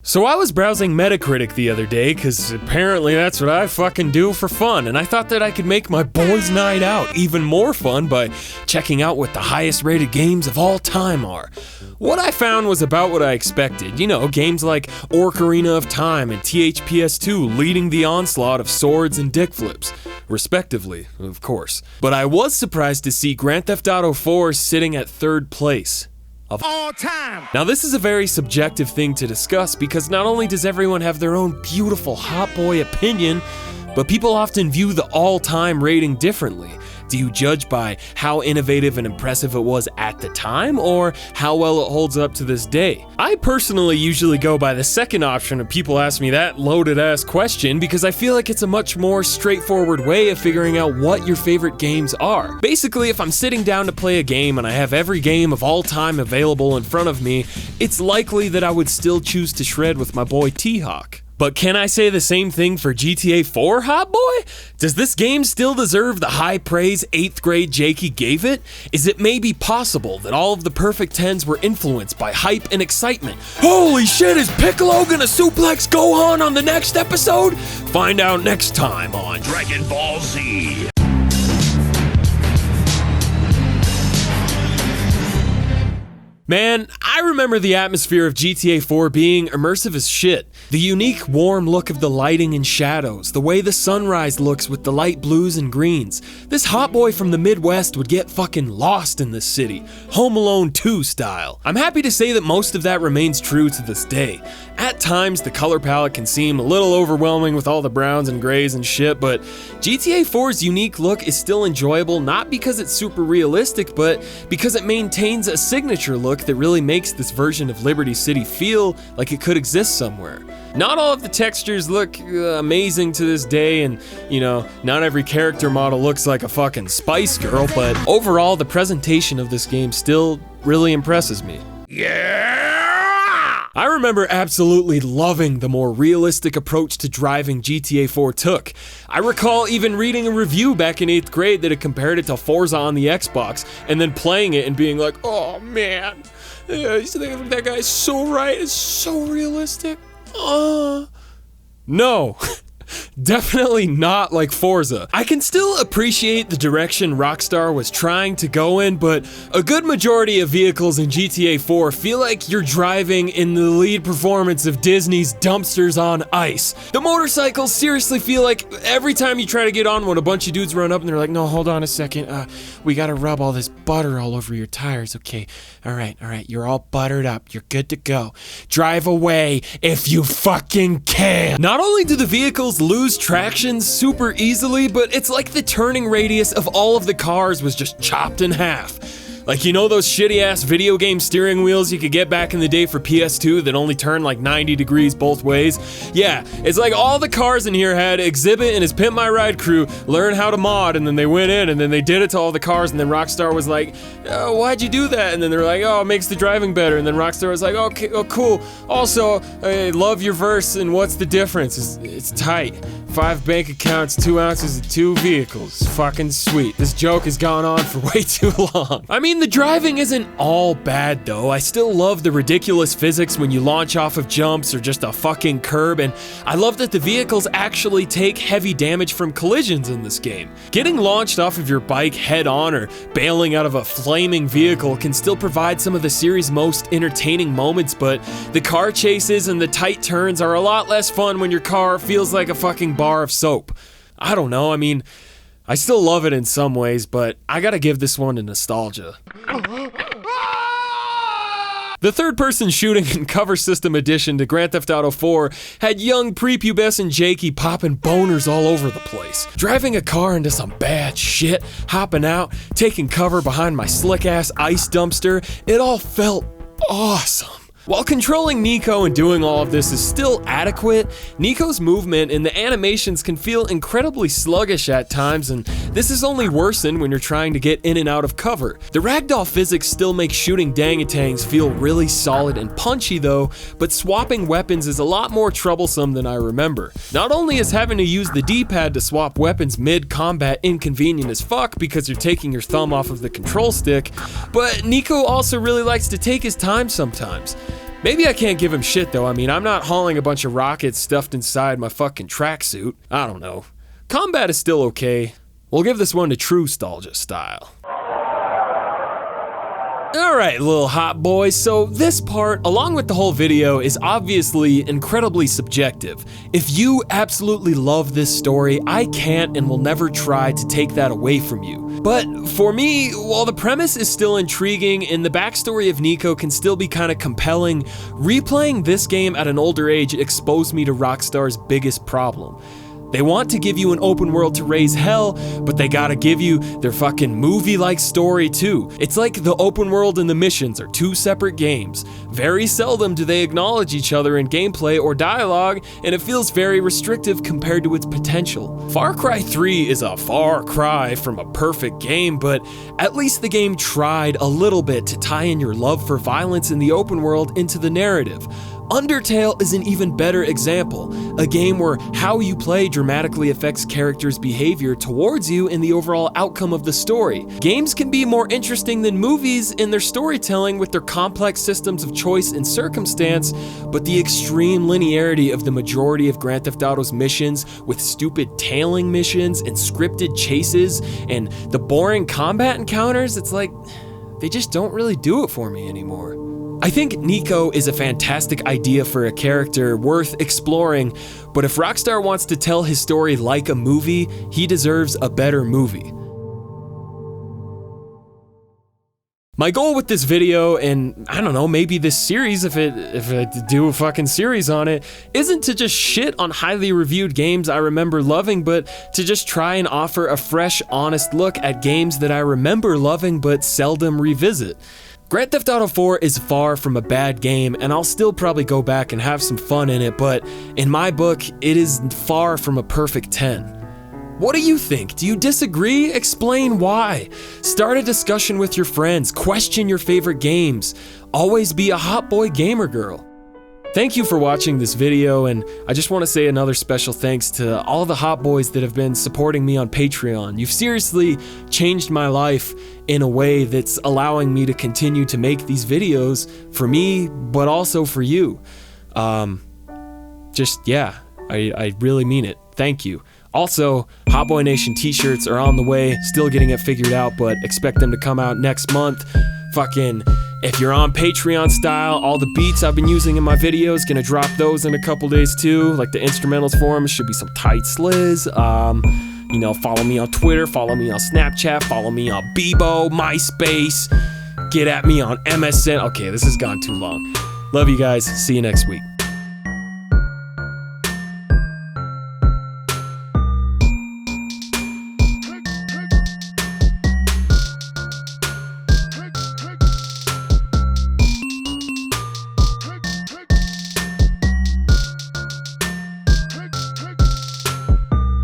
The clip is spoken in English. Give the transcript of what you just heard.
So I was browsing Metacritic the other day, cause apparently that's what I fucking do for fun, and I thought that I could make my boys' night out even more fun by checking out what the highest rated games of all time are. What I found was about what I expected. You know, games like Ocarina of Time and THPS2 leading the onslaught of swords and dick flips, respectively, of course. But I was surprised to see Grand Theft Auto 4 sitting at 3rd place of all time. Now this is a very subjective thing to discuss because not only does everyone have their own beautiful hot boy opinion, but people often view the all-time rating differently. Do you judge by how innovative and impressive it was at the time, or how well it holds up to this day? I personally usually go by the second option when people ask me that loaded-ass question because I feel like it's a much more straightforward way of figuring out what your favorite games are. Basically, if I'm sitting down to play a game and I have every game of all time available in front of me, it's likely that I would still choose to shred with my boy T-Hawk. But can I say the same thing for GTA 4, hot boy? Does this game still deserve the high praise 8th grade Jakey gave it? Is it maybe possible that all of the perfect 10s were influenced by hype and excitement? Holy shit, is Piccolo gonna suplex Gohan on the next episode? Find out next time on Dragon Ball Z. Man, I remember the atmosphere of GTA 4 being immersive as shit. The unique, warm look of the lighting and shadows, the way the sunrise looks with the light blues and greens. This hot boy from the Midwest would get fucking lost in this city, Home Alone 2 style. I'm happy to say that most of that remains true to this day. At times, the color palette can seem a little overwhelming with all the browns and grays and shit, but GTA 4's unique look is still enjoyable not because it's super realistic, but because it maintains a signature look that really makes this version of Liberty City feel like it could exist somewhere. Not all of the textures look amazing to this day, and, you know, not every character model looks like a fucking Spice Girl, but overall, the presentation of this game still really impresses me. Yeah! I remember absolutely loving the more realistic approach to driving GTA 4 took. I recall even reading a review back in 8th grade that had compared it to Forza on the Xbox, and then playing it and being like, oh man, that guy's so right, it's so realistic. No. Definitely not like Forza. I can still appreciate the direction Rockstar was trying to go in, but a good majority of vehicles in GTA 4 feel like you're driving in the lead performance of Disney's Dumpsters on Ice. The motorcycles seriously feel like every time you try to get on one, a bunch of dudes run up and they're like, no, hold on a second, we gotta rub all this butter all over your tires, okay? All right, you're all buttered up, you're good to go. Drive away if you fucking can. Not only do the vehicles lose traction super easily, but it's like the turning radius of all of the cars was just chopped in half. Like, you know those shitty ass video game steering wheels you could get back in the day for PS2 that only turn like 90 degrees both ways? Yeah, it's like all the cars in here had Exhibit and his Pimp My Ride crew learn how to mod, and then they went in and then they did it to all the cars, and then Rockstar was like, why'd you do that? And then they're like, oh, it makes the driving better. And then Rockstar was like, okay, oh cool. Also, I love your verse, and what's the difference? It's tight. 5 bank accounts, 2 ounces, and 2 vehicles. Fucking sweet. This joke has gone on for way too long. I mean, the driving isn't all bad though. I still love the ridiculous physics when you launch off of jumps or just a fucking curb, and I love that the vehicles actually take heavy damage from collisions in this game. Getting launched off of your bike head on or bailing out of a flaming vehicle can still provide some of the series' most entertaining moments, but the car chases and the tight turns are a lot less fun when your car feels like a fucking bar of soap. I don't know, I mean, I still love it in some ways, but I gotta give this one to nostalgia. The third-person shooting and cover system edition to Grand Theft Auto 4 had young prepubescent Jakey popping boners all over the place. Driving a car into some bad shit, hopping out, taking cover behind my slick-ass ice dumpster, it all felt awesome. While controlling Nico and doing all of this is still adequate, Nico's movement and the animations can feel incredibly sluggish at times, and this is only worsened when you're trying to get in and out of cover. The ragdoll physics still make shooting dangatangs feel really solid and punchy though, but swapping weapons is a lot more troublesome than I remember. Not only is having to use the D-pad to swap weapons mid-combat inconvenient as fuck because you're taking your thumb off of the control stick, but Nico also really likes to take his time sometimes. Maybe I can't give him shit though. I mean, I'm not hauling a bunch of rockets stuffed inside my fucking tracksuit. I don't know. Combat is still okay. We'll give this one to True Nostalgia style. Alright, little hot boys, so this part, along with the whole video, is obviously incredibly subjective. If you absolutely love this story, I can't and will never try to take that away from you. But for me, while the premise is still intriguing and the backstory of Nico can still be kinda compelling, replaying this game at an older age exposed me to Rockstar's biggest problem. They want to give you an open world to raise hell, but they gotta give you their fucking movie-like story too. It's like the open world and the missions are two separate games. Very seldom do they acknowledge each other in gameplay or dialogue, and it feels very restrictive compared to its potential. Far Cry 3 is a far cry from a perfect game, but at least the game tried a little bit to tie in your love for violence in the open world into the narrative. Undertale is an even better example, a game where how you play dramatically affects characters' behavior towards you and the overall outcome of the story. Games can be more interesting than movies in their storytelling with their complex systems of choice and circumstance, but the extreme linearity of the majority of Grand Theft Auto's missions with stupid tailing missions and scripted chases and the boring combat encounters, it's like, they just don't really do it for me anymore. I think Nico is a fantastic idea for a character worth exploring, but if Rockstar wants to tell his story like a movie, he deserves a better movie. My goal with this video, and I don't know, maybe this series, if I do a fucking series on it, isn't to just shit on highly reviewed games I remember loving, but to just try and offer a fresh, honest look at games that I remember loving but seldom revisit. Grand Theft Auto 4 is far from a bad game, and I'll still probably go back and have some fun in it, but in my book, it is far from a perfect 10. What do you think? Do you disagree? Explain why. Start a discussion with your friends, question your favorite games. Always be a hot boy gamer girl. Thank you for watching this video, and I just want to say another special thanks to all the hot boys that have been supporting me on Patreon. You've seriously changed my life in a way that's allowing me to continue to make these videos for me, but also for you. I really mean it. Thank you. Also, Hot Boy Nation t-shirts are on the way, still getting it figured out, but expect them to come out next month. Fucking, if you're on Patreon style, all the beats I've been using in my videos, gonna drop those in a couple days too, like the instrumentals for them, should be some tight sliz. You know, follow me on Twitter, follow me on Snapchat, follow me on Bebo, MySpace, get at me on MSN. Okay, this has gone too long. Love you guys, see you next week.